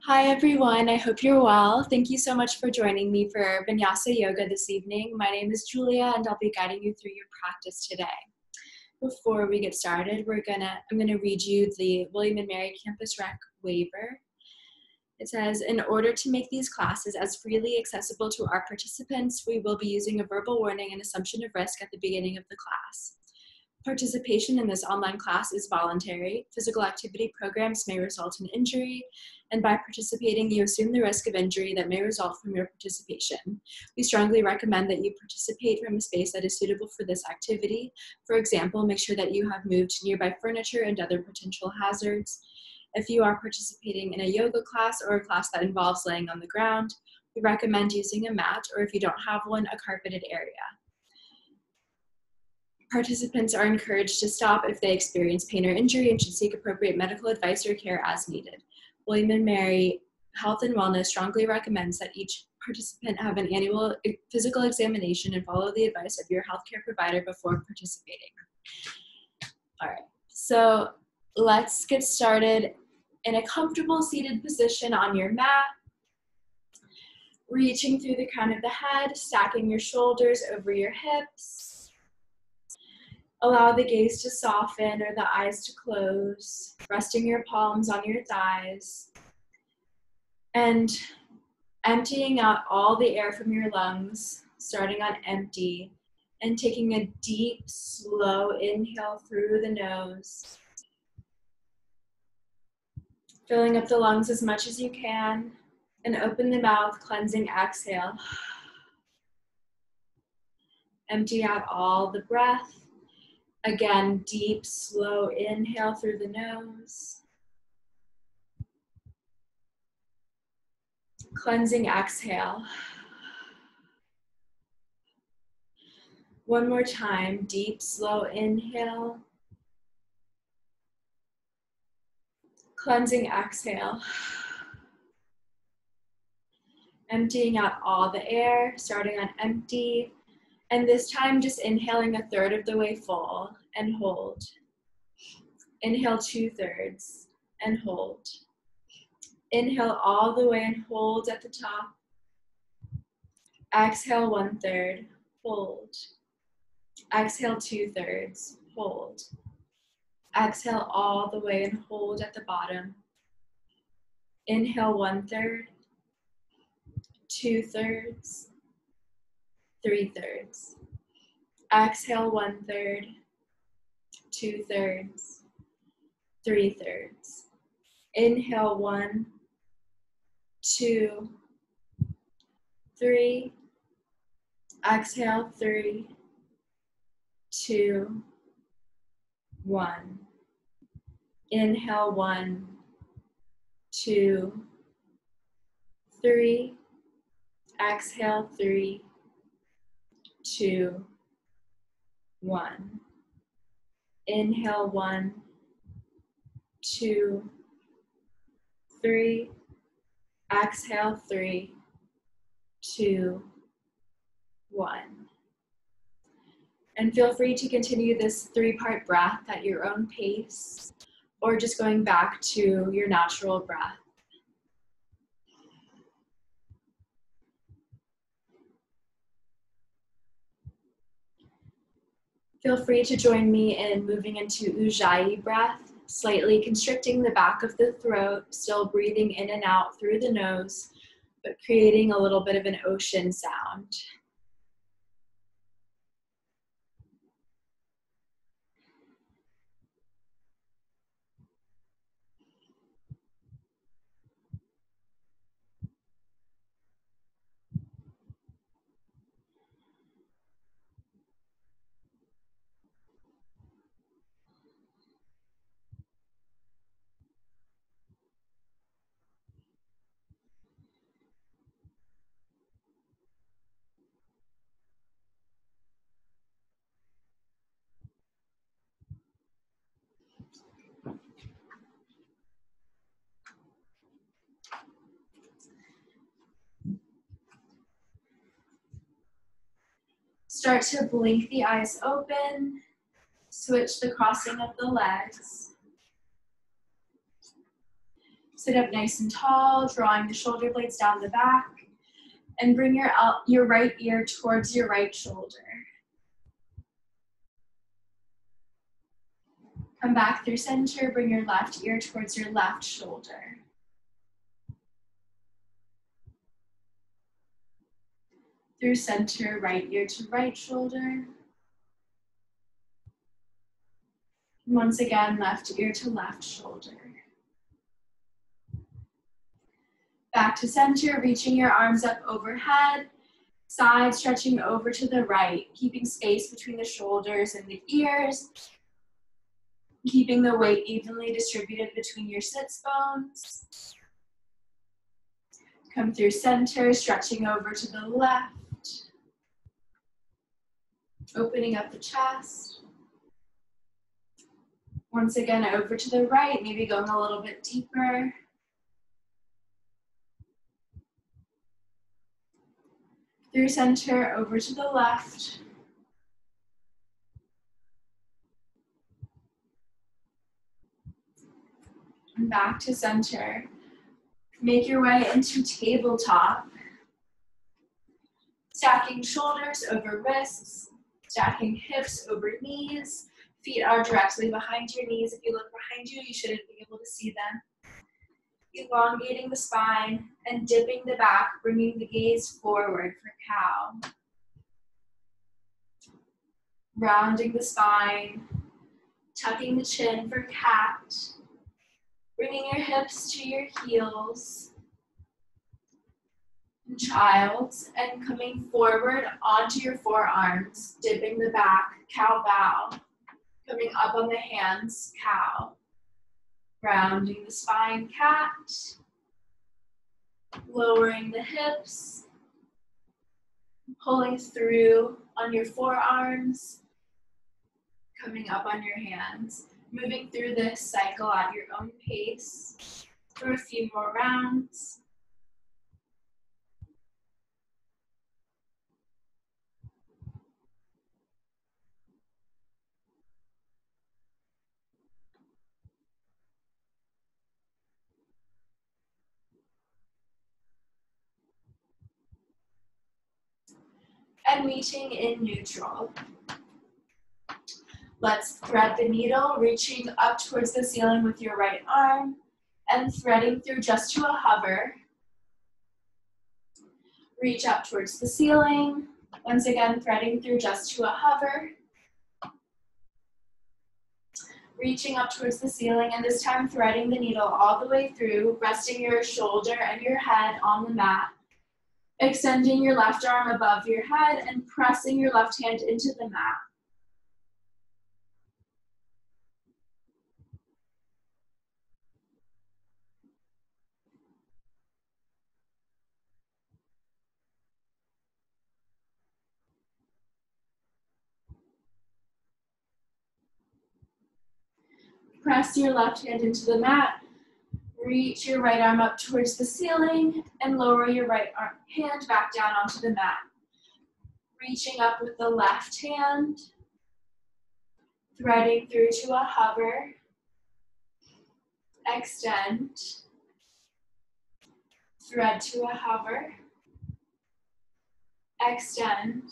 Hi everyone, I hope you're well. Thank you so much for joining me for Vinyasa Yoga this evening. My name is Julia and I'll be guiding you through your practice today. Before we get started, I'm gonna read you the William & Mary Campus Rec waiver. It says, in order to make these classes as freely accessible to our participants, we will be using a verbal warning and assumption of risk at the beginning of the class. Participation in this online class is voluntary. Physical activity programs may result in injury, and by participating, you assume the risk of injury that may result from your participation. We strongly recommend that you participate from a space that is suitable for this activity. For example, make sure that you have moved nearby furniture and other potential hazards. If you are participating in a yoga class or a class that involves laying on the ground, we recommend using a mat, or if you don't have one, a carpeted area. Participants are encouraged to stop if they experience pain or injury and should seek appropriate medical advice or care as needed. William & Mary Health and Wellness strongly recommends that each participant have an annual physical examination and follow the advice of your healthcare provider before participating. All right, so let's get started in a comfortable seated position on your mat. Reaching through the crown of the head, stacking your shoulders over your hips. Allow the gaze to soften or the eyes to close, resting your palms on your thighs, and emptying out all the air from your lungs, starting on empty, and taking a deep, slow inhale through the nose, filling up the lungs as much as you can, and open the mouth, cleansing exhale. Empty out all the breath. Again, deep, slow inhale through the nose. Cleansing exhale. One more time, deep, slow inhale. Cleansing exhale. Emptying out all the air, starting on empty. And this time, just inhaling a third of the way full and hold. Inhale 2/3 and hold. Inhale all the way and hold at the top. Exhale 1/3, hold. Exhale 2/3, hold. Exhale all the way and hold at the bottom. Inhale 1/3, 2/3, 3/3. Exhale 1/3, 2/3, 3/3. Inhale 1, 2, 3. Exhale 3, 2, 1. Inhale 1, 2, 3. Exhale 3, 2, 1. Inhale 1, 2, 3. Exhale 3, 2, 1. And feel free to continue this 3-part breath at your own pace, or just going back to your natural breath. Feel free to join me in moving into Ujjayi breath, slightly constricting the back of the throat, still breathing in and out through the nose, but creating a little bit of an ocean sound. Start to blink the eyes open, switch the crossing of the legs. Sit up nice and tall, drawing the shoulder blades down the back, and bring your right ear towards your right shoulder. Come back through center, bring your left ear towards your left shoulder. Through center, right ear to right shoulder. Once again, left ear to left shoulder. Back to center, reaching your arms up overhead, side stretching over to the right, keeping space between the shoulders and the ears, keeping the weight evenly distributed between your sits bones. Come through center, stretching over to the left, opening up the chest. Once again, over to the right, maybe going a little bit deeper. Through center, over to the left. And back to center. Make your way into tabletop. Stacking shoulders over wrists, stacking hips over knees. Feet are directly behind your knees. If you look behind you, you shouldn't be able to see them. Elongating the spine and dipping the back, bringing the gaze forward for cow. Rounding the spine, tucking the chin for cat. Bringing your hips to your heels. Child's, and coming forward onto your forearms, dipping the back, cow bow. Coming up on the hands, cow. Rounding the spine, cat. Lowering the hips. Pulling through on your forearms. Coming up on your hands. Moving through this cycle at your own pace for a few more rounds. And meeting in neutral. Let's thread the needle, reaching up towards the ceiling with your right arm and threading through just to a hover. Reach up towards the ceiling. Once again, threading through just to a hover. Reaching up towards the ceiling, and this time threading the needle all the way through, resting your shoulder and your head on the mat. Extending your left arm above your head and pressing your left hand into the mat. Press your left hand into the mat. Reach your right arm up towards the ceiling and lower your right hand back down onto the mat. Reaching up with the left hand, threading through to a hover, extend, thread to a hover, extend.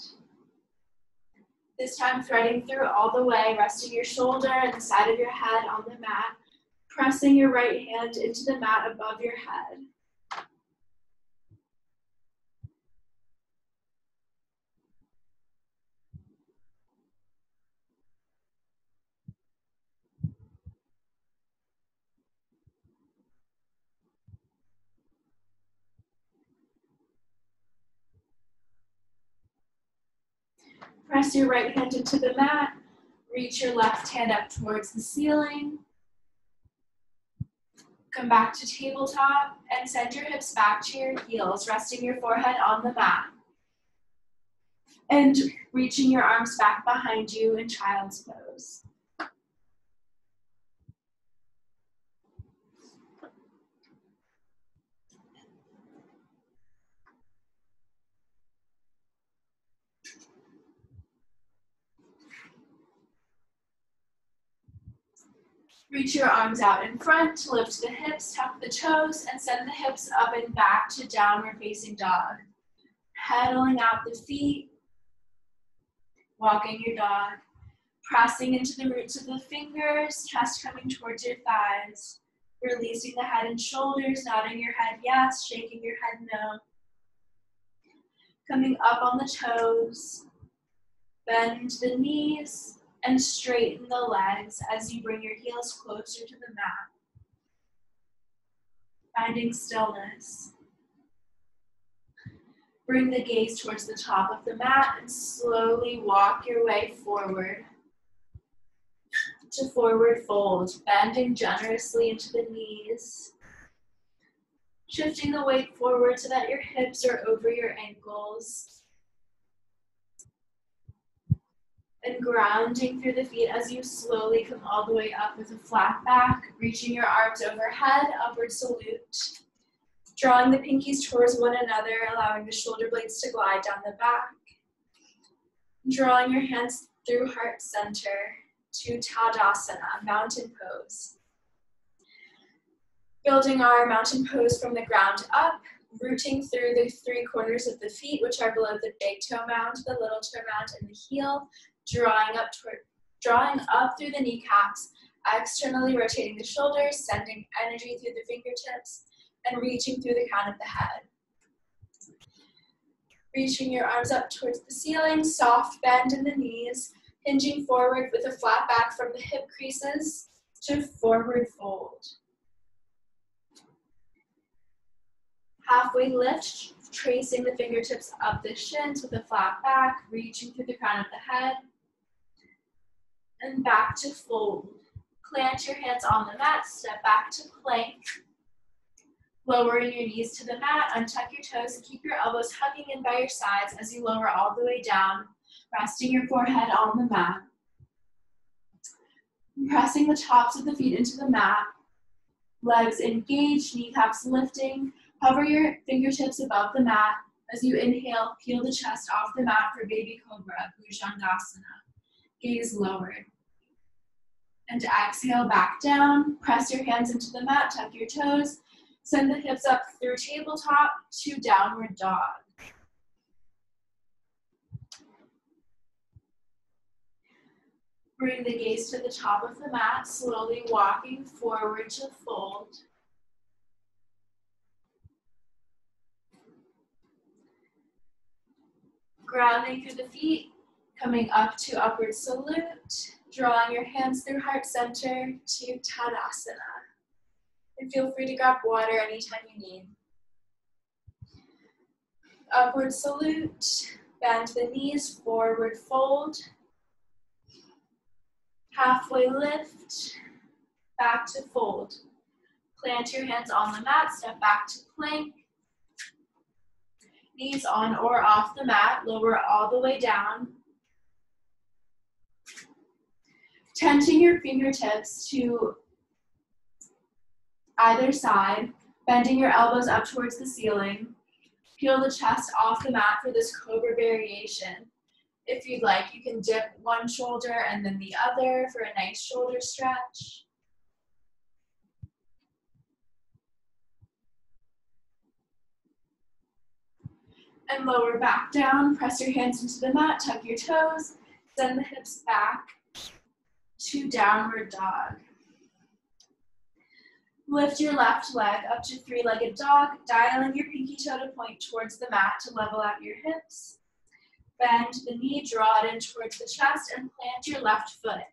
This time threading through all the way, resting your shoulder and the side of your head on the mat, pressing your right hand into the mat above your head. Press your right hand into the mat, reach your left hand up towards the ceiling. Come back to tabletop and send your hips back to your heels, resting your forehead on the mat. And reaching your arms back behind you in child's pose. Reach your arms out in front, lift the hips, tuck the toes, and send the hips up and back to downward facing dog. Pedaling out the feet, walking your dog, pressing into the roots of the fingers, chest coming towards your thighs, releasing the head and shoulders, nodding your head yes, shaking your head no. Coming up on the toes, bend the knees, and straighten the legs as you bring your heels closer to the mat. Finding stillness. Bring the gaze towards the top of the mat and slowly walk your way forward to forward fold, bending generously into the knees. Shifting the weight forward so that your hips are over your ankles. And grounding through the feet as you slowly come all the way up with a flat back, reaching your arms overhead, upward salute. Drawing the pinkies towards one another, allowing the shoulder blades to glide down the back. Drawing your hands through heart center to Tadasana, mountain pose. Building our mountain pose from the ground up, rooting through the three corners of the feet, which are below the big toe mound, the little toe mound, and the heel. Drawing up through the kneecaps, externally rotating the shoulders, sending energy through the fingertips, and reaching through the crown of the head. Reaching your arms up towards the ceiling, soft bend in the knees, hinging forward with a flat back from the hip creases to forward fold. Halfway lift, tracing the fingertips up the shins with a flat back, reaching through the crown of the head. And back to fold. Plant your hands on the mat, step back to plank. Lowering your knees to the mat, untuck your toes and keep your elbows hugging in by your sides as you lower all the way down, resting your forehead on the mat. Pressing the tops of the feet into the mat, legs engaged, kneecaps lifting. Hover your fingertips above the mat. As you inhale, peel the chest off the mat for Baby Cobra, Dandasana. Gaze lowered. And exhale back down. Press your hands into the mat, tuck your toes. Send the hips up through tabletop to downward dog. Bring the gaze to the top of the mat, slowly walking forward to fold. Grounding through the feet, coming up to upward salute, drawing your hands through heart center to Tadasana. And feel free to grab water anytime you need. Upward salute, bend the knees, forward fold. Halfway lift, back to fold. Plant your hands on the mat, step back to plank. Knees on or off the mat, lower all the way down. Tenting your fingertips to either side, bending your elbows up towards the ceiling. Peel the chest off the mat for this cobra variation. If you'd like, you can dip one shoulder and then the other for a nice shoulder stretch. And lower back down, press your hands into the mat, tuck your toes, send the hips back to downward dog. Lift your left leg up to three-legged dog, dialing your pinky toe to point towards the mat to level out your hips. Bend the knee, draw it in towards the chest, and plant your left foot.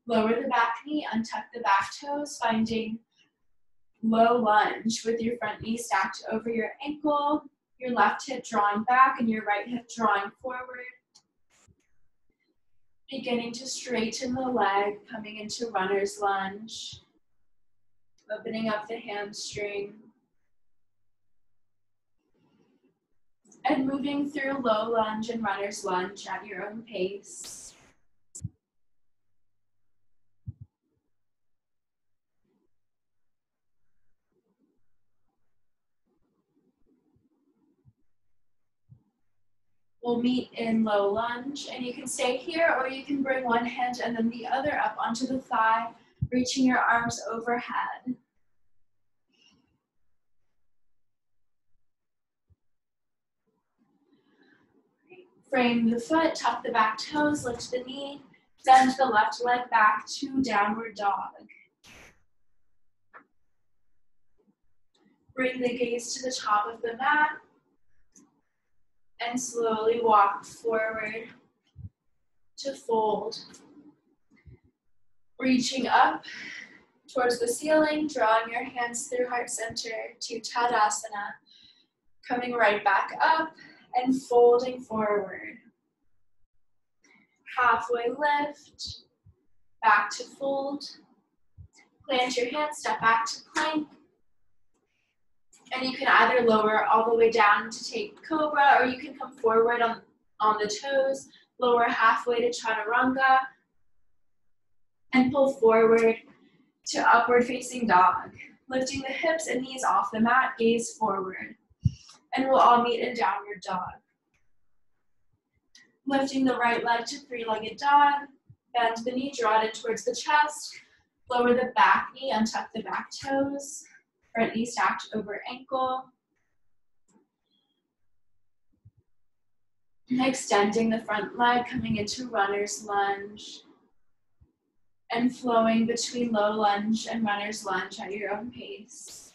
Lower the back knee, untuck the back toes, finding low lunge with your front knee stacked over your ankle, your left hip drawing back and your right hip drawing forward. Beginning to straighten the leg, coming into runner's lunge. Opening up the hamstring. And moving through low lunge and runner's lunge at your own pace. We'll meet in low lunge, and you can stay here or you can bring one hand and then the other up onto the thigh, reaching your arms overhead. Frame the foot, tuck the back toes, lift the knee, bend the left leg back to downward dog. Bring the gaze to the top of the mat and slowly walk forward to fold. Reaching up towards the ceiling, drawing your hands through heart center to Tadasana, coming right back up and folding forward. Halfway lift, back to fold. Plant your hands, step back to plank. And you can either lower all the way down to take cobra, or you can come forward on the toes, lower halfway to chaturanga, and pull forward to upward facing dog. Lifting the hips and knees off the mat, gaze forward. And we'll all meet in downward dog. Lifting the right leg to three-legged dog, bend the knee, draw it in towards the chest, lower the back knee, untuck the back toes, front knee stacked over ankle. Extending the front leg, coming into runner's lunge, and flowing between low lunge and runner's lunge at your own pace.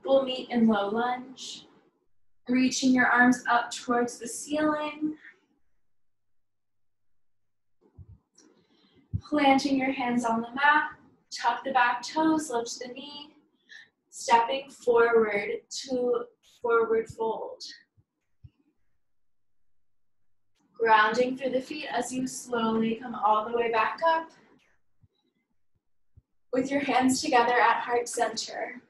We'll meet in low lunge, reaching your arms up towards the ceiling, planting your hands on the mat, tuck the back toes, lift the knee, stepping forward to forward fold. Grounding through the feet as you slowly come all the way back up with your hands together at heart center.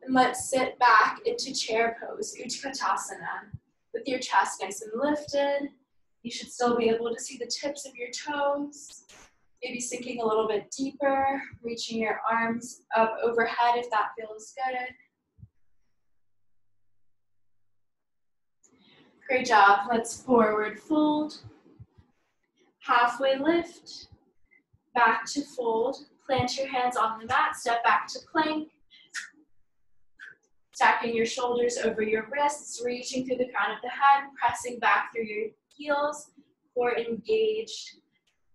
And let's sit back into chair pose, Utkatasana, with your chest nice and lifted. You should still be able to see the tips of your toes, maybe sinking a little bit deeper, reaching your arms up overhead if that feels good. Great job. Let's forward fold, halfway lift, back to fold. Plant your hands on the mat, step back to plank. Stacking your shoulders over your wrists, reaching through the crown of the head, pressing back through your heels, core engaged.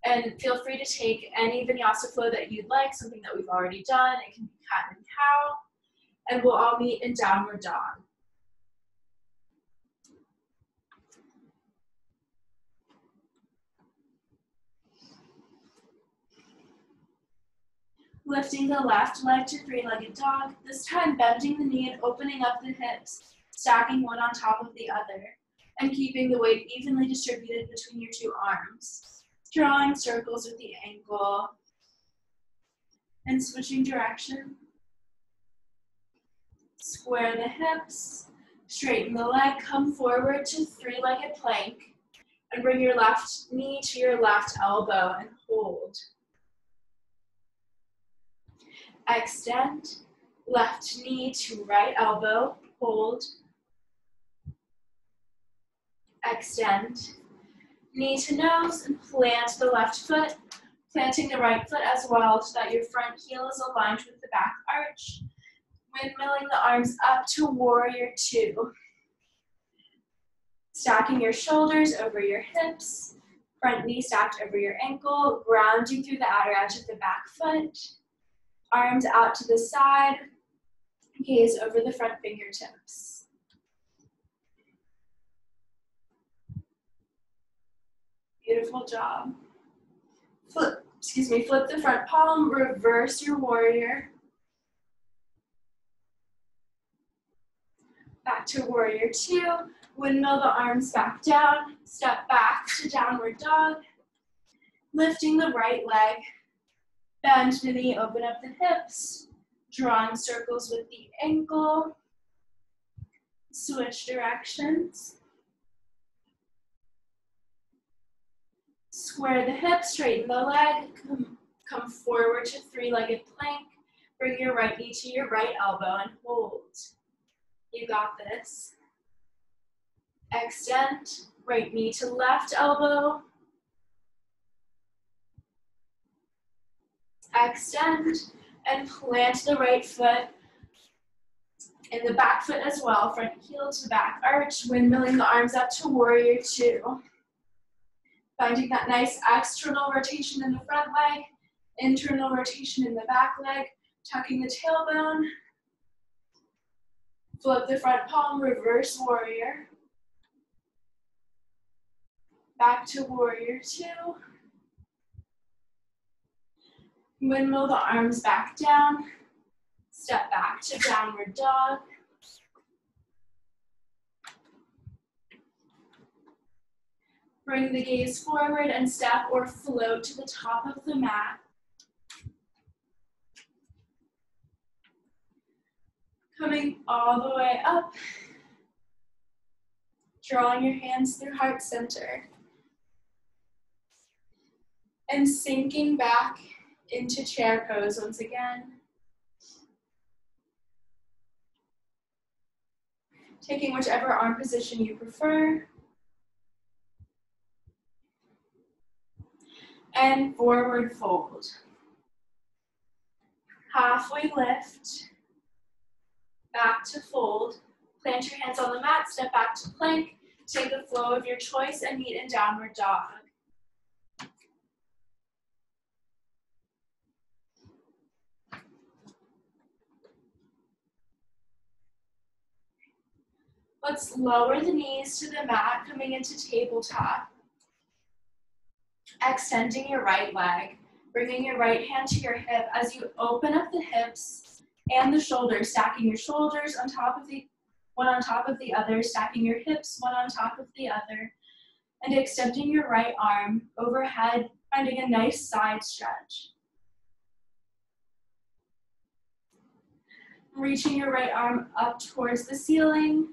And feel free to take any vinyasa flow that you'd like, something that we've already done. It can be cat and cow. And we'll all meet in downward dog. Lifting the left leg to three-legged dog, this time bending the knee and opening up the hips, stacking one on top of the other, and keeping the weight evenly distributed between your two arms. Drawing circles with the ankle, and switching direction. Square the hips, straighten the leg, come forward to three-legged plank, and bring your left knee to your left elbow and hold. Extend, left knee to right elbow, hold. Extend, knee to nose, and plant the left foot, planting the right foot as well so that your front heel is aligned with the back arch. Windmilling the arms up to warrior two. Stacking your shoulders over your hips, front knee stacked over your ankle, grounding through the outer edge of the back foot. Arms out to the side, gaze over the front fingertips. Beautiful job. Flip the front palm, reverse your warrior. Back to warrior two, windmill the arms back down, step back to downward dog, lifting the right leg. Bend the knee, open up the hips, drawing circles with the ankle. Switch directions. Square the hips, straighten the leg, come forward to three-legged plank. Bring your right knee to your right elbow and hold. You got this. Extend, right knee to left elbow. Extend and plant the right foot in the back foot as well, front heel to back arch, windmilling the arms up to warrior two. Finding that nice external rotation in the front leg, internal rotation in the back leg, tucking the tailbone. Flip the front palm, reverse warrior. Back to warrior two. Windmill the arms back down. Step back to downward dog. Bring the gaze forward and step or float to the top of the mat. Coming all the way up. Drawing your hands through heart center. And sinking back into chair pose once again. Taking whichever arm position you prefer. And forward fold. Halfway lift. Back to fold. Plant your hands on the mat, step back to plank. Take the flow of your choice and meet in downward dog. Let's lower the knees to the mat, coming into tabletop. Extending your right leg, bringing your right hand to your hip as you open up the hips and the shoulders, stacking your shoulders on top of one on top of the other, stacking your hips one on top of the other, and extending your right arm overhead, finding a nice side stretch. Reaching your right arm up towards the ceiling,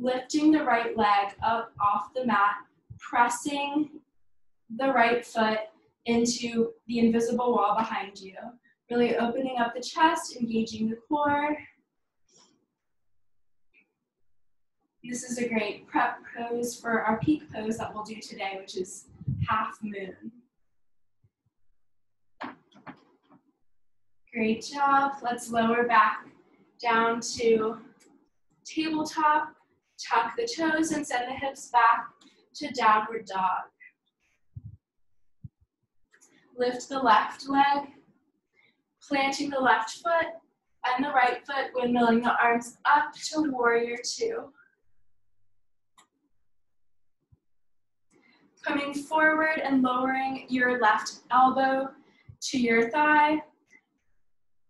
lifting the right leg up off the mat, pressing the right foot into the invisible wall behind you. Really opening up the chest, engaging the core. This is a great prep pose for our peak pose that we'll do today, which is half moon. Great job. Let's lower back down to tabletop. Tuck the toes and send the hips back to downward dog. Lift the left leg, planting the left foot and the right foot, windmilling the arms up to warrior two. Coming forward and lowering your left elbow to your thigh,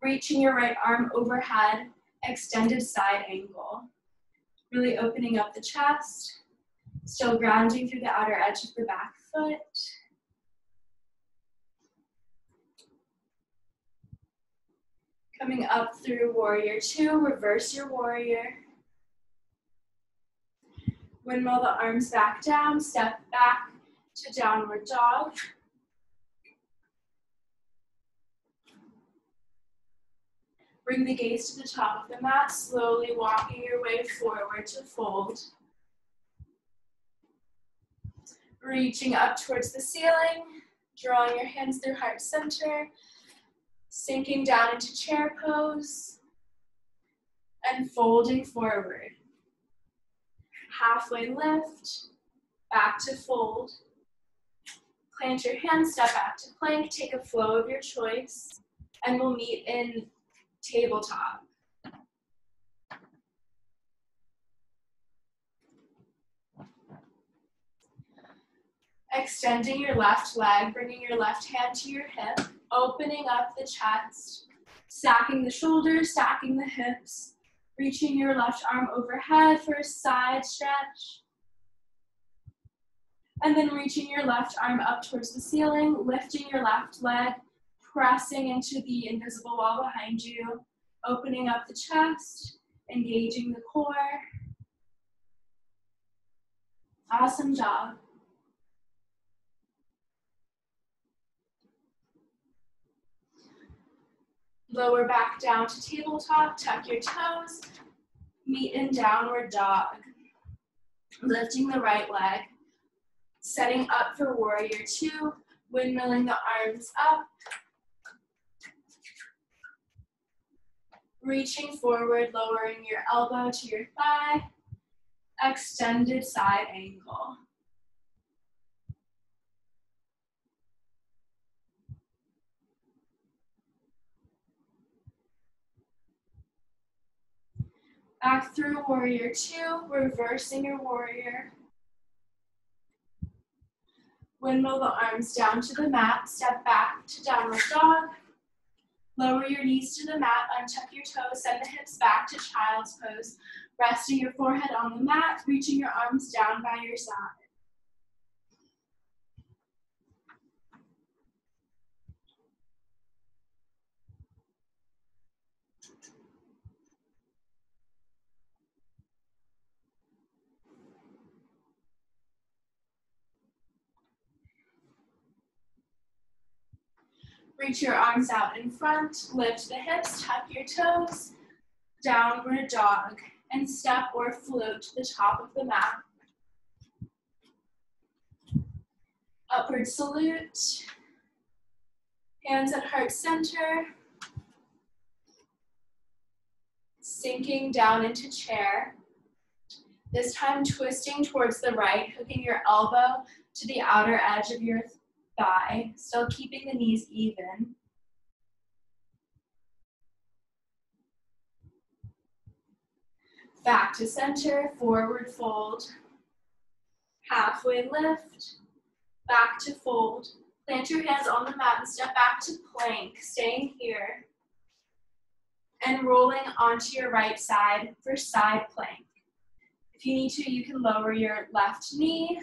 reaching your right arm overhead, extended side angle. Really opening up the chest, still grounding through the outer edge of the back foot. Coming up through warrior two, reverse your warrior. Windmill the arms back down, step back to downward dog. Bring the gaze to the top of the mat, slowly walking your way forward to fold. Reaching up towards the ceiling, drawing your hands through heart center, sinking down into chair pose, and folding forward. Halfway lift, back to fold. Plant your hands, step back to plank, take a flow of your choice, and we'll meet in tabletop. Extending your left leg, bringing your left hand to your hip, opening up the chest, stacking the shoulders, stacking the hips, reaching your left arm overhead for a side stretch, and then reaching your left arm up towards the ceiling, lifting your left leg, pressing into the invisible wall behind you, opening up the chest, engaging the core. Awesome job. Lower back down to tabletop, tuck your toes, Meet in downward dog. Lifting the right leg. Setting up for warrior two. Windmilling the arms up. Reaching forward, lowering your elbow to your thigh. Extended side angle. Back through warrior two, reversing your warrior. Windmill the arms down to the mat, step back to downward dog. Lower your knees to the mat, untuck your toes, send the hips back to child's pose. Resting your forehead on the mat, reaching your arms down by your side. Reach your arms out in front, lift the hips, tuck your toes, downward dog, and step or float to the top of the mat. Upward salute, hands at heart center, sinking down into chair. This time twisting towards the right, hooking your elbow to the outer edge of your thigh, still keeping the knees even. Back to center, forward fold. Halfway lift, back to fold. Plant your hands on the mat and step back to plank, staying here. And rolling onto your right side for side plank. If you need to, you can lower your left knee,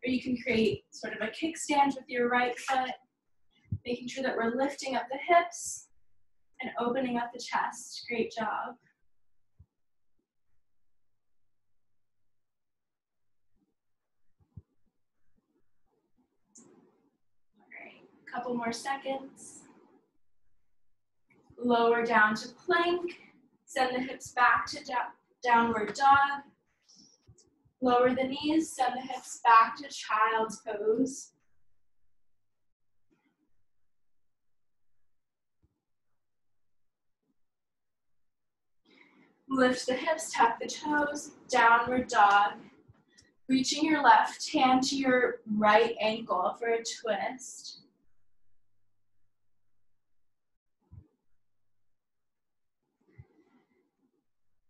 or you can create sort of a kickstand with your right foot, making sure that we're lifting up the hips and opening up the chest. Great job. All right, a couple more seconds. Lower down to plank. Send the hips back to downward dog. Lower the knees, send the hips back to child's pose. Lift the hips, tuck the toes, downward dog. Reaching your left hand to your right ankle for a twist.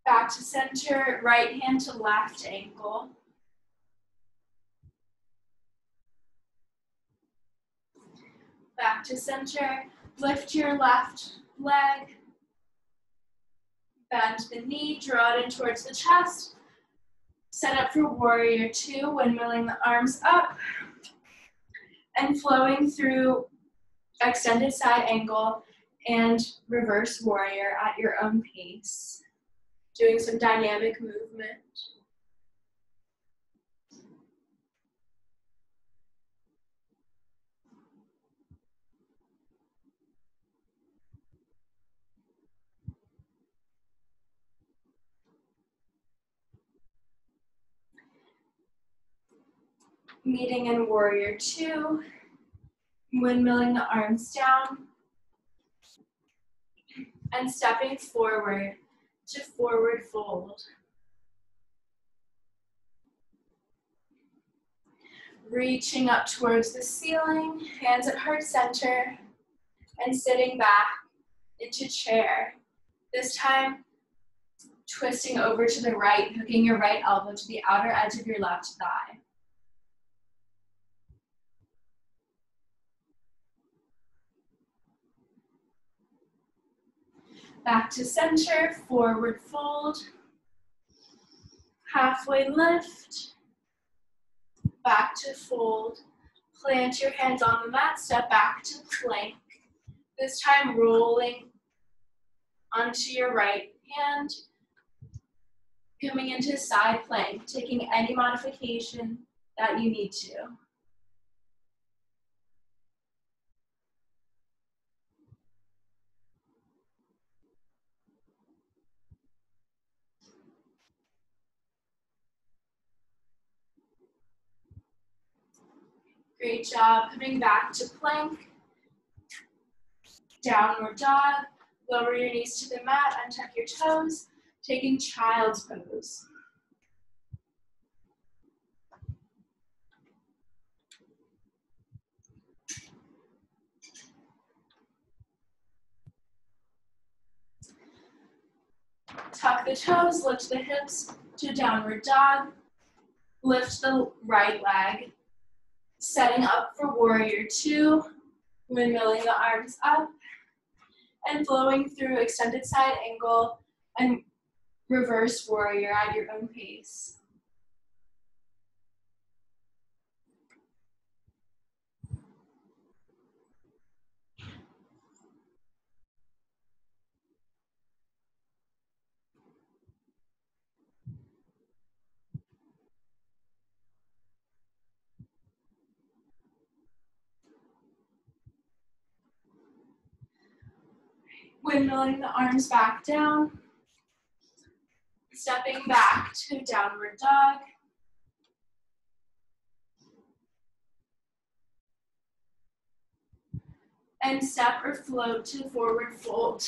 Back to center, right hand to left ankle. Back to center, lift your left leg. Bend the knee, draw it in towards the chest. Set up for warrior two, windmilling the arms up. And flowing through extended side angle and reverse warrior at your own pace. Doing some dynamic movement. Meeting in warrior two, windmilling the arms down, and stepping forward to forward fold. Reaching up towards the ceiling, hands at heart center, and sitting back into chair. This time, twisting over to the right, hooking your right elbow to the outer edge of your left thigh. Back to center, forward fold, halfway lift, back to fold. Plant your hands on the mat, step back to plank. This time rolling onto your right hand, coming into side plank, taking any modification that you need to. Great job. Coming back to plank. Downward dog. Lower your knees to the mat, untuck your toes. Taking child's pose. Tuck the toes, lift the hips to downward dog. Lift the right leg. Setting up for warrior two. Windmilling the arms up. And flowing through extended side angle and reverse warrior at your own pace. Windmilling the arms back down. Stepping back to downward dog. And step or float to forward fold.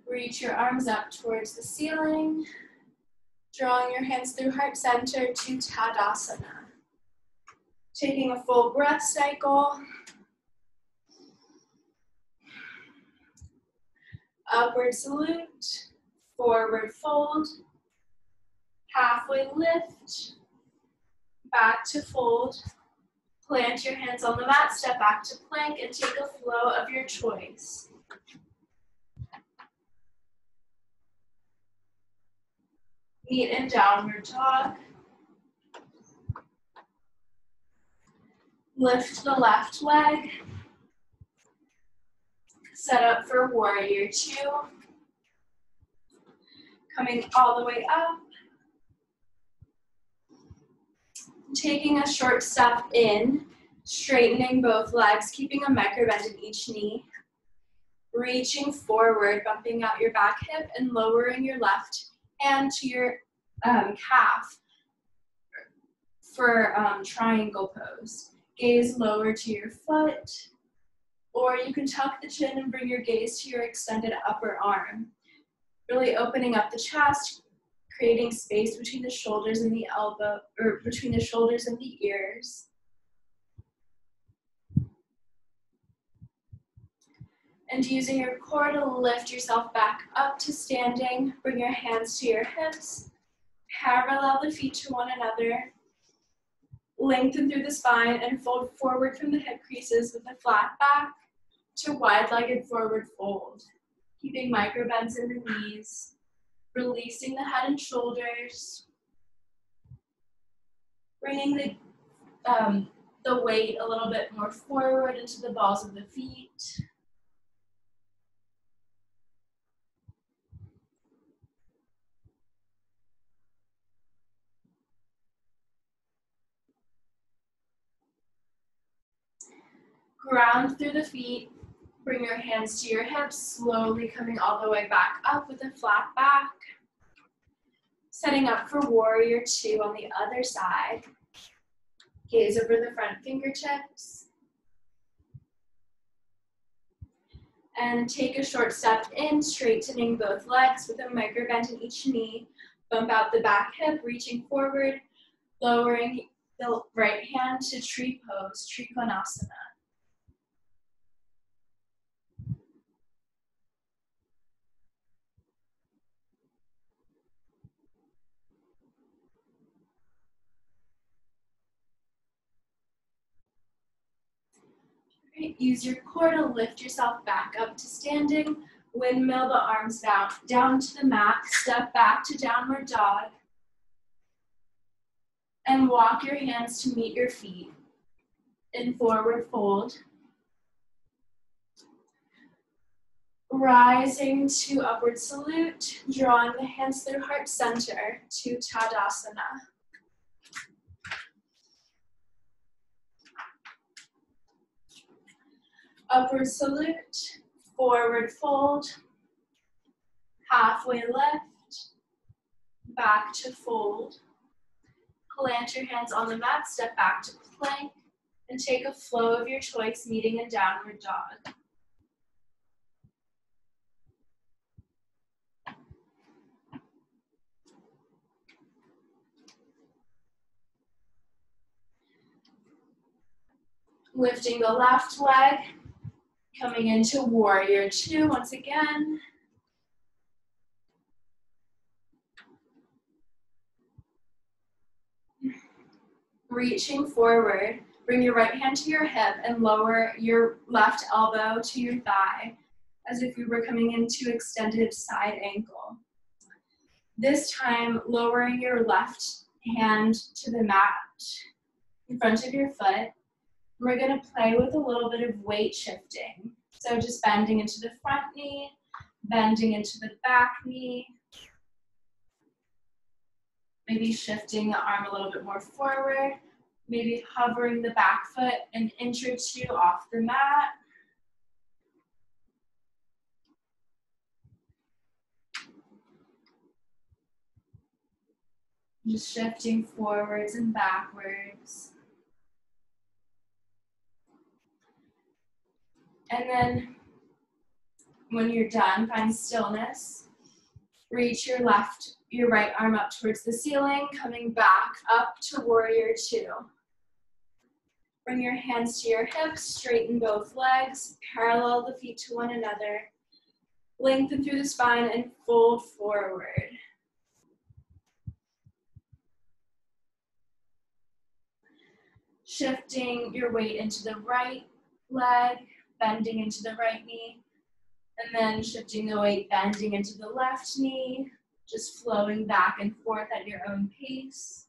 Reach your arms up towards the ceiling. Drawing your hands through heart center to Tadasana. Taking a full breath cycle. Upward salute, forward fold, halfway lift, back to fold. Plant your hands on the mat, step back to plank, and take a flow of your choice. Meet in downward dog. Lift the left leg. Set up for warrior two. Coming all the way up. Taking a short step in, straightening both legs, keeping a micro bend in each knee. Reaching forward, bumping out your back hip and lowering your left hand to your calf for triangle pose. Gaze lower to your foot, or you can tuck the chin and bring your gaze to your extended upper arm. Really opening up the chest, creating space between the shoulders and the elbow, or between the shoulders and the ears. And using your core to lift yourself back up to standing, bring your hands to your hips, parallel the feet to one another, lengthen through the spine and fold forward from the hip creases with a flat back to wide-legged forward fold. Keeping micro bends in the knees, releasing the head and shoulders, bringing the weight a little bit more forward into the balls of the feet. Ground through the feet, bring your hands to your hips, slowly coming all the way back up with a flat back. Setting up for warrior two on the other side. Gaze over the front fingertips. And take a short step in, straightening both legs with a micro bend in each knee. Bump out the back hip, reaching forward, lowering the right hand to tree pose, Trikonasana. Great. Use your core to lift yourself back up to standing. Windmill the arms down to the mat. Step back to downward dog. And walk your hands to meet your feet in forward fold. Rising to upward salute, drawing the hands through heart center to Tadasana. Upward salute, forward fold, halfway lift, back to fold. Plant your hands on the mat, step back to plank, and take a flow of your choice, meeting in downward dog. Lifting the left leg, coming into warrior two once again. Reaching forward, bring your right hand to your hip and lower your left elbow to your thigh as if you were coming into extended side ankle. This time, lowering your left hand to the mat in front of your foot. We're going to play with a little bit of weight shifting. So just bending into the front knee, bending into the back knee, maybe shifting the arm a little bit more forward, maybe hovering the back foot an inch or two off the mat. Just shifting forwards and backwards. And then when you're done, find stillness. Reach your right arm up towards the ceiling, coming back up to warrior two. Bring your hands to your hips, straighten both legs, parallel the feet to one another. Lengthen through the spine and fold forward. Shifting your weight into the right leg, bending into the right knee, and then shifting the weight, bending into the left knee, just flowing back and forth at your own pace.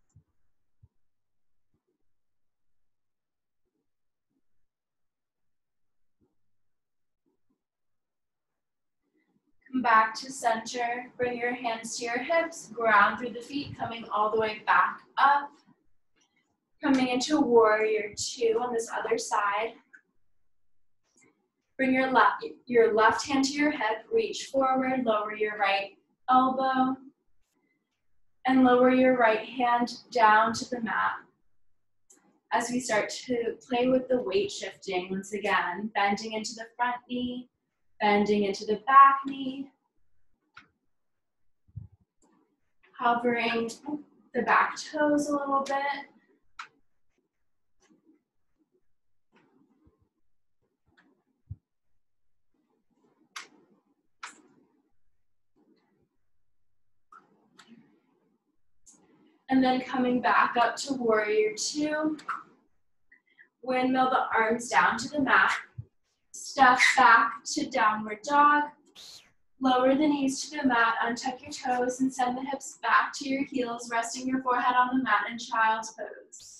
Come back to center, bring your hands to your hips, ground through the feet, coming all the way back up. Coming into warrior two on this other side. Bring your left hand to your hip, reach forward, lower your right elbow, and lower your right hand down to the mat. As we start to play with the weight shifting, once again, bending into the front knee, bending into the back knee, hovering the back toes a little bit. And then coming back up to warrior two. Windmill the arms down to the mat. Step back to downward dog. Lower the knees to the mat, untuck your toes, and send the hips back to your heels, resting your forehead on the mat in child's pose.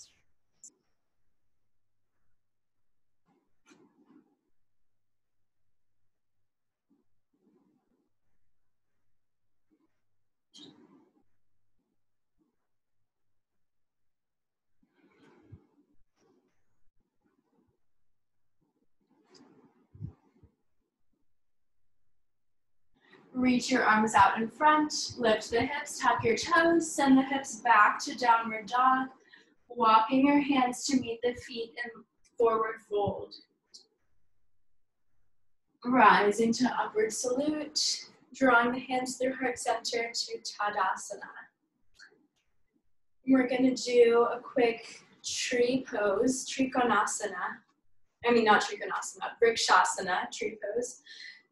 Reach your arms out in front, lift the hips, tuck your toes, send the hips back to downward dog, walking your hands to meet the feet in forward fold. Rising to upward salute, drawing the hands through heart center to Tadasana. We're going to do a quick tree pose, Trikonasana. Not Trikonasana, Vrikshasana, tree pose.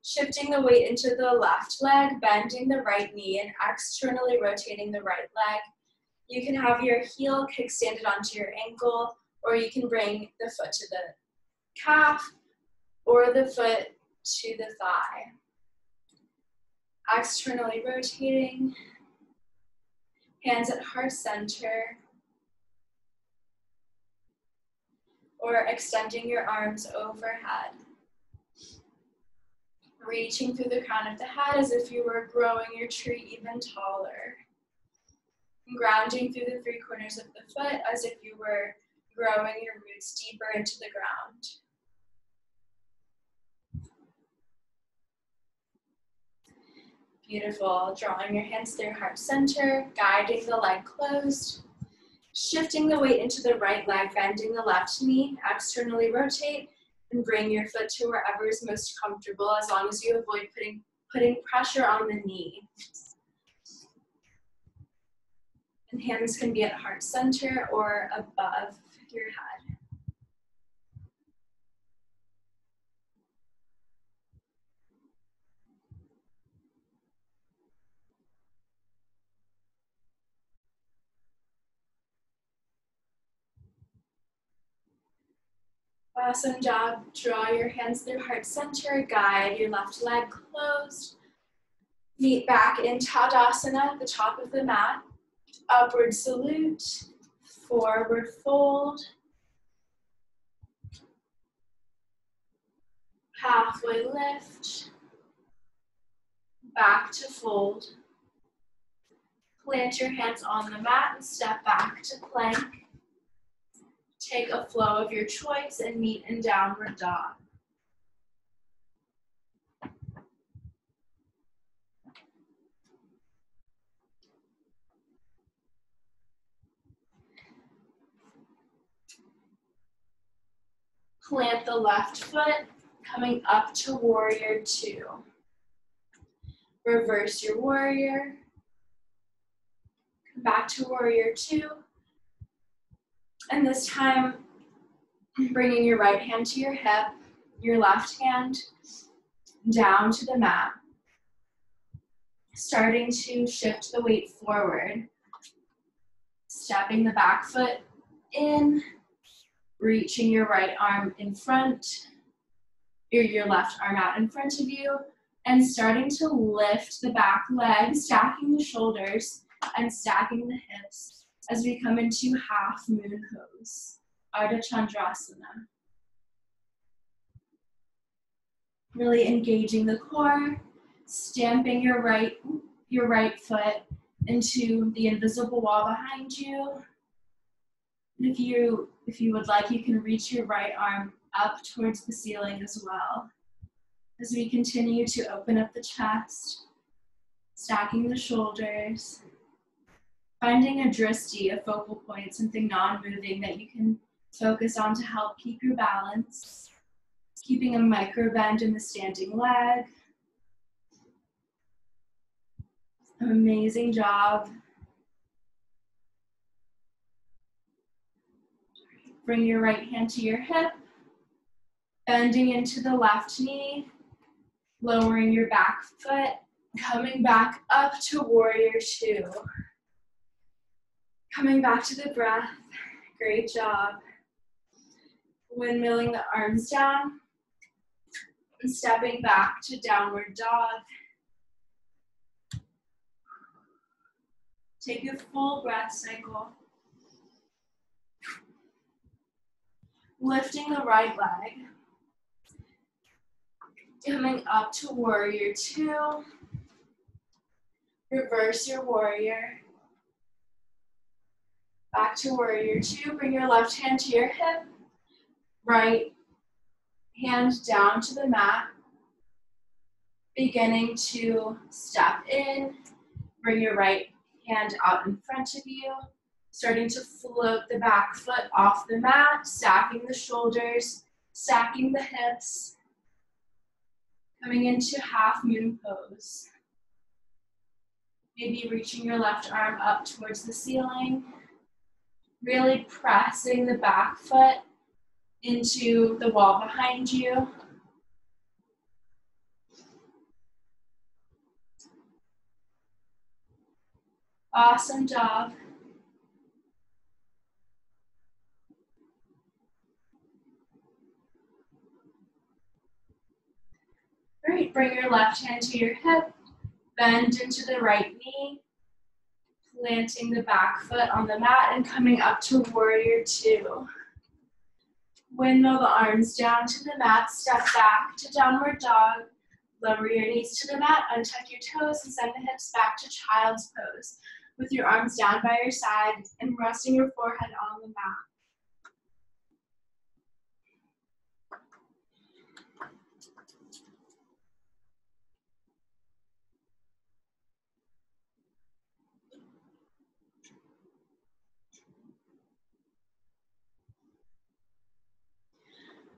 Shifting the weight into the left leg, bending the right knee, and externally rotating the right leg. You can have your heel kickstanded onto your ankle, or you can bring the foot to the calf, or the foot to the thigh. Externally rotating, hands at heart center, or extending your arms overhead. Reaching through the crown of the head as if you were growing your tree even taller. And grounding through the three corners of the foot as if you were growing your roots deeper into the ground. Beautiful. Drawing your hands through heart center, guiding the leg closed. Shifting the weight into the right leg, bending the left knee, externally rotate, and bring your foot to wherever is most comfortable, as long as you avoid putting pressure on the knee. And hands can be at heart center or above your head. Awesome job. Draw your hands through heart center, guide your left leg closed. Meet back in Tadasana at the top of the mat. Upward salute, forward fold, halfway lift, back to fold. Plant your hands on the mat and step back to plank. Take a flow of your choice and meet in downward dog. Plant the left foot, coming up to warrior two. Reverse your warrior. Come back to warrior two. And this time, bringing your right hand to your hip, your left hand down to the mat. Starting to shift the weight forward. Stepping the back foot in, reaching your right arm in front, or your left arm out in front of you, and starting to lift the back leg, stacking the shoulders and stacking the hips as we come into half moon pose, Ardha Chandrasana. Really engaging the core, stamping your right foot into the invisible wall behind you. And if you would like, you can reach your right arm up towards the ceiling as well. As we continue to open up the chest, stacking the shoulders, finding a drishti, a focal point, something non-moving that you can focus on to help keep your balance. Keeping a micro bend in the standing leg. Amazing job. Bring your right hand to your hip, bending into the left knee, lowering your back foot, coming back up to warrior two. Coming back to the breath. Great job. Windmilling the arms down and stepping back to downward dog. Take a full breath cycle. Lifting the right leg. Coming up to warrior two. Reverse your warrior. Back to warrior two. Bring your left hand to your hip. Right hand down to the mat. Beginning to step in. Bring your right hand out in front of you. Starting to float the back foot off the mat, stacking the shoulders, stacking the hips. Coming into half moon pose. Maybe reaching your left arm up towards the ceiling. Really pressing the back foot into the wall behind you. Awesome job. Great, bring your left hand to your hip, bend into the right knee, planting the back foot on the mat and coming up to warrior two. Windmill the arms down to the mat, step back to downward dog, lower your knees to the mat, untuck your toes and send the hips back to child's pose with your arms down by your side and resting your forehead on the mat.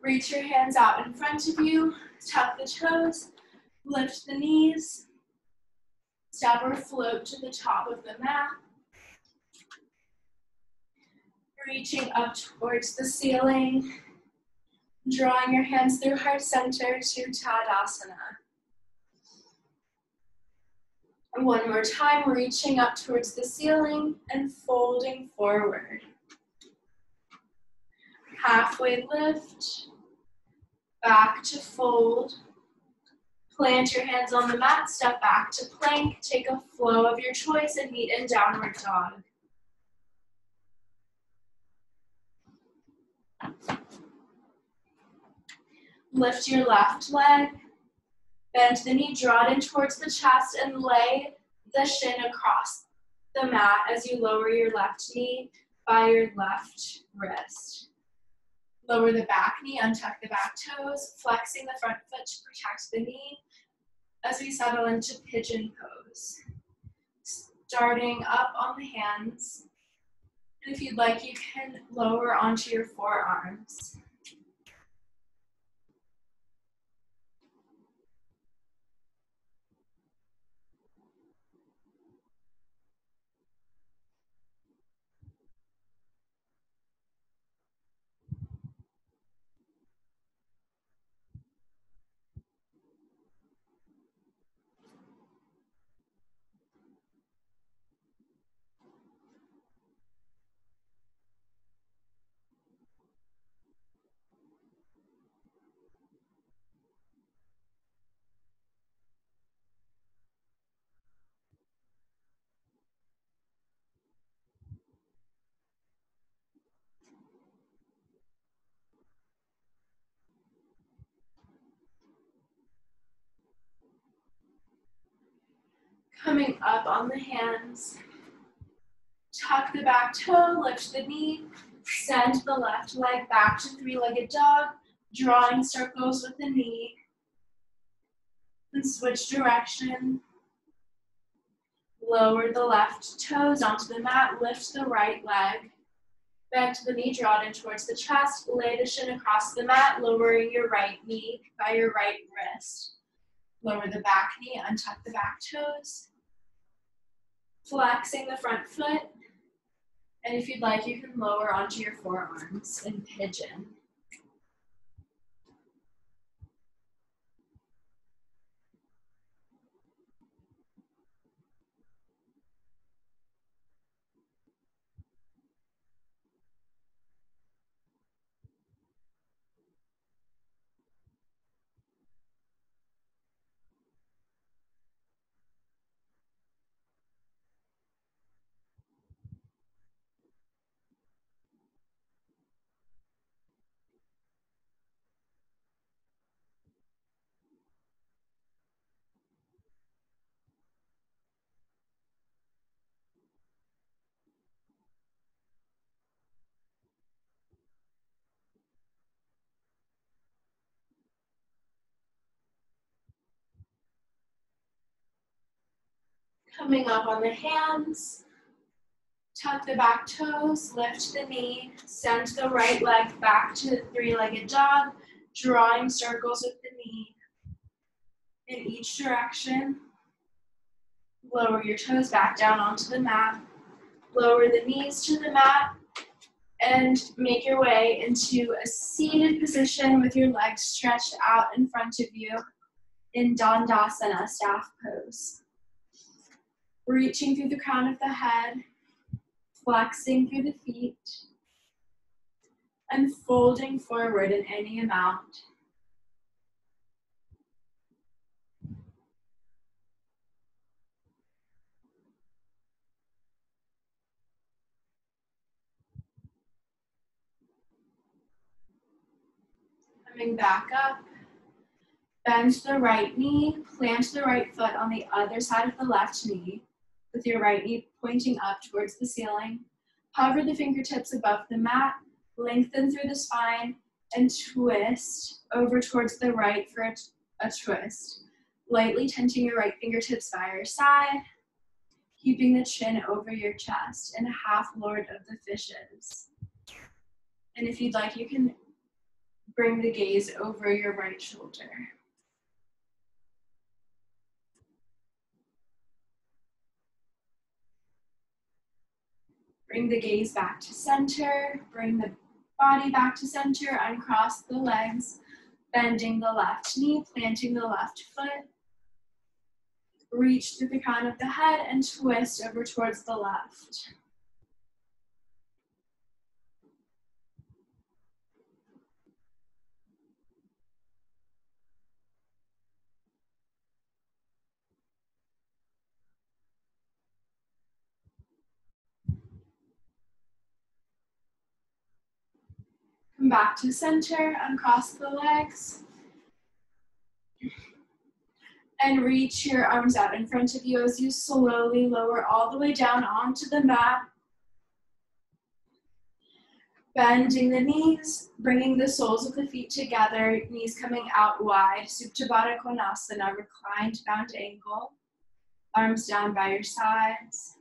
Reach your hands out in front of you, tuck the toes, lift the knees, step or float to the top of the mat. Reaching up towards the ceiling, drawing your hands through heart center to Tadasana. And one more time, reaching up towards the ceiling and folding forward. Halfway lift, back to fold. Plant your hands on the mat, step back to plank, take a flow of your choice and meet in downward dog. Lift your left leg, bend the knee, draw it in towards the chest and lay the shin across the mat as you lower your left knee by your left wrist. Lower the back knee, untuck the back toes, flexing the front foot to protect the knee as we settle into Pigeon Pose. Starting up on the hands, and if you'd like, you can lower onto your forearms. Coming up on the hands, tuck the back toe, lift the knee, send the left leg back to three-legged dog, drawing circles with the knee, and switch direction. Lower the left toes onto the mat, lift the right leg, bend the knee, draw it in towards the chest, lay the shin across the mat, lowering your right knee by your right wrist. Lower the back knee, untuck the back toes, flexing the front foot, and if you'd like, you can lower onto your forearms in pigeon. Coming up on the hands, tuck the back toes, lift the knee, send the right leg back to the three-legged dog, drawing circles with the knee in each direction. Lower your toes back down onto the mat, lower the knees to the mat, and make your way into a seated position with your legs stretched out in front of you in Dandasana, staff pose. Reaching through the crown of the head, flexing through the feet, and folding forward in any amount. Coming back up, bend the right knee, plant the right foot on the other side of the left knee, with your right knee pointing up towards the ceiling. Hover the fingertips above the mat, lengthen through the spine, and twist over towards the right for a twist. Lightly tenting your right fingertips by your side, keeping the chin over your chest in half Lord of the Fishes. And if you'd like, you can Bring the gaze over your right shoulder. Bring the gaze back to center. Bring the body back to center. Uncross the legs, bending the left knee, planting the left foot. Reach through the crown of the head and twist over towards the left. Come back to center, uncross the legs. And reach your arms out in front of you as you slowly lower all the way down onto the mat. Bending the knees, bringing the soles of the feet together, knees coming out wide. Suptabatakonasana, reclined bound ankle. Arms down by your sides.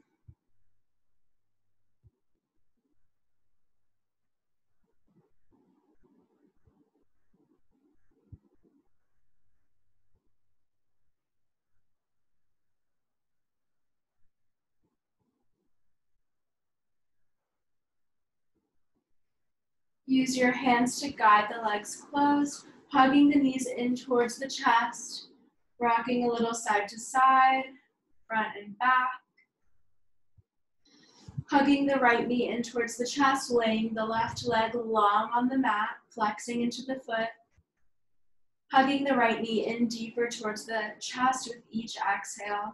Use your hands to guide the legs closed, hugging the knees in towards the chest, rocking a little side to side, front and back. Hugging the right knee in towards the chest, laying the left leg long on the mat, flexing into the foot. Hugging the right knee in deeper towards the chest with each exhale.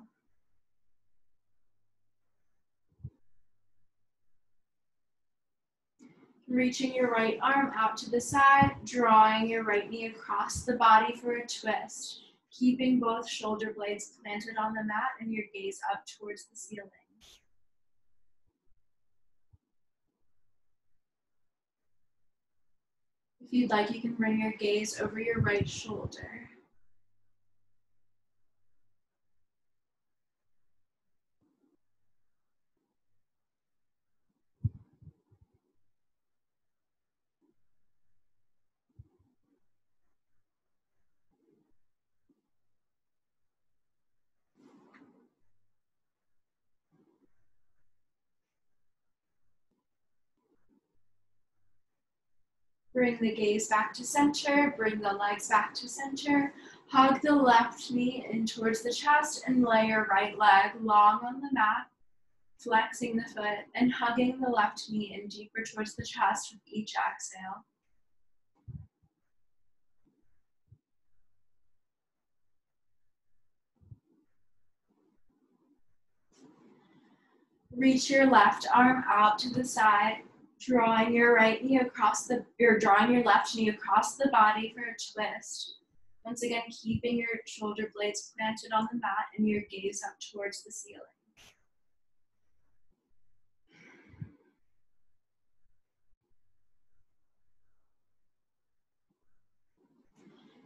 Reaching your right arm out to the side, drawing your right knee across the body for a twist, keeping both shoulder blades planted on the mat and your gaze up towards the ceiling. If you'd like, you can bring your gaze over your right shoulder. Bring the gaze back to center, bring the legs back to center. Hug the left knee in towards the chest and lay your right leg long on the mat, flexing the foot and hugging the left knee in deeper towards the chest with each exhale. Reach your left arm out to the side, drawing your left knee across the body for a twist. Once again, keeping your shoulder blades planted on the mat and your gaze up towards the ceiling.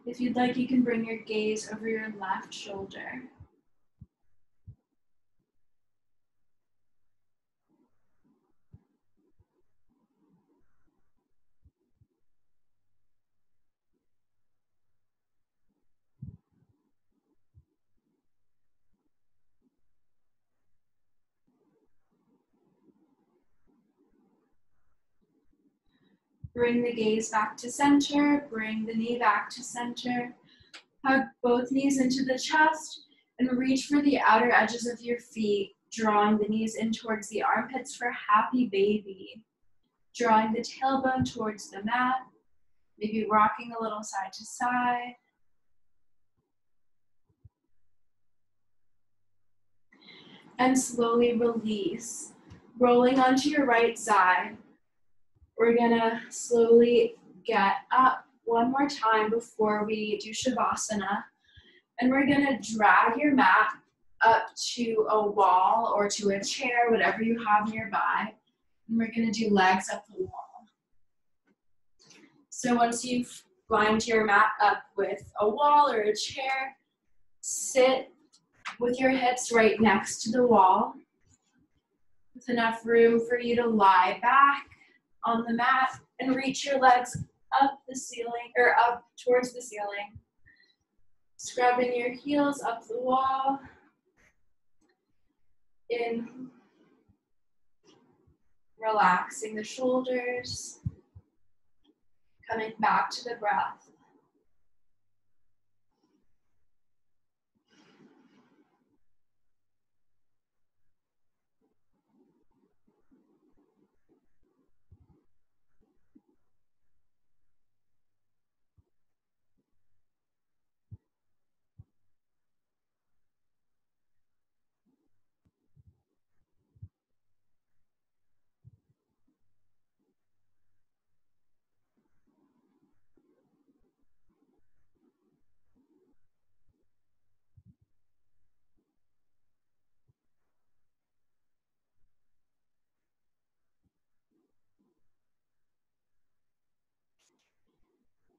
If you'd like, you can bring your gaze over your left shoulder. Bring the gaze back to center, bring the knee back to center. Hug both knees into the chest and reach for the outer edges of your feet, drawing the knees in towards the armpits for happy baby. Drawing the tailbone towards the mat, maybe rocking a little side to side. And slowly release, rolling onto your right side. We're gonna slowly get up one more time before we do Shavasana. And we're gonna drag your mat up to a wall or to a chair, whatever you have nearby. And we're gonna do legs up the wall. So once you've lined your mat up with a wall or a chair, sit with your hips right next to the wall, with enough room for you to lie back on the mat and reach your legs up the ceiling, or up towards the ceiling. Scrubbing your heels up the wall. In, relaxing the shoulders. Coming back to the breath.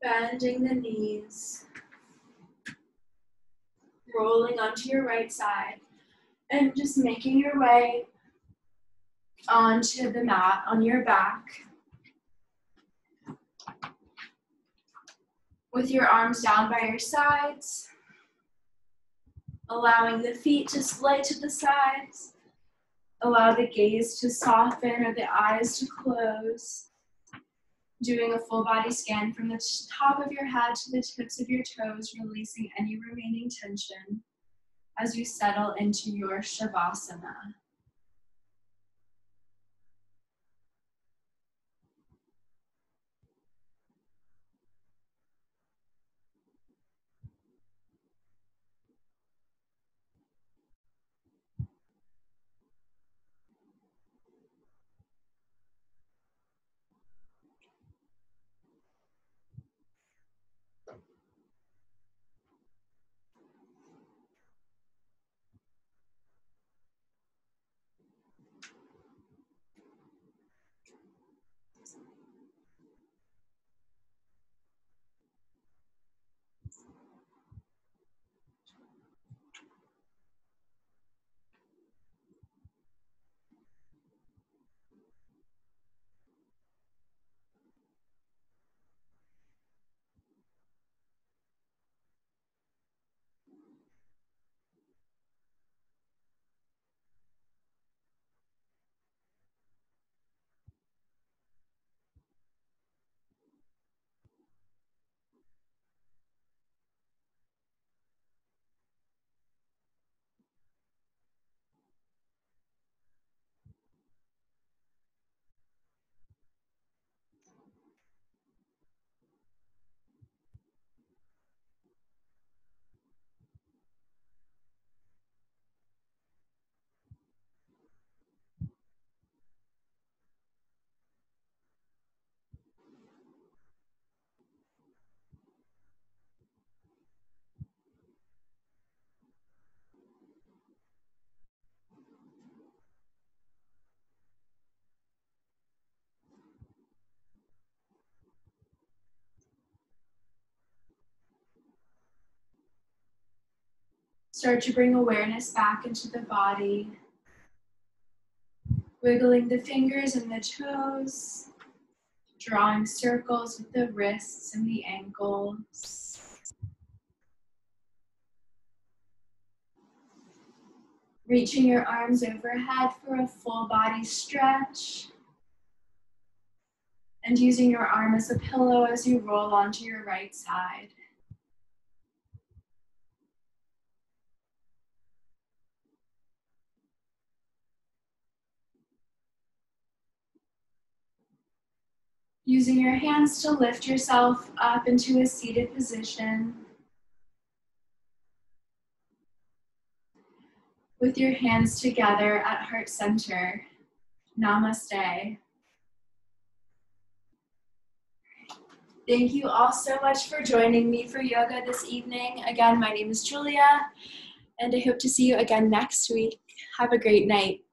Bending the knees, rolling onto your right side, and just making your way onto the mat on your back. With your arms down by your sides, allowing the feet to splay to the sides. Allow the gaze to soften or the eyes to close. Doing a full body scan from the top of your head to the tips of your toes, releasing any remaining tension as you settle into your Shavasana. Start to bring awareness back into the body. Wiggling the fingers and the toes. Drawing circles with the wrists and the ankles. Reaching your arms overhead for a full body stretch. And using your arm as a pillow as you roll onto your right side. Using your hands to lift yourself up into a seated position. With your hands together at heart center. Namaste. Thank you all so much for joining me for yoga this evening. Again, my name is Julia, and I hope to see you again next week. Have a great night.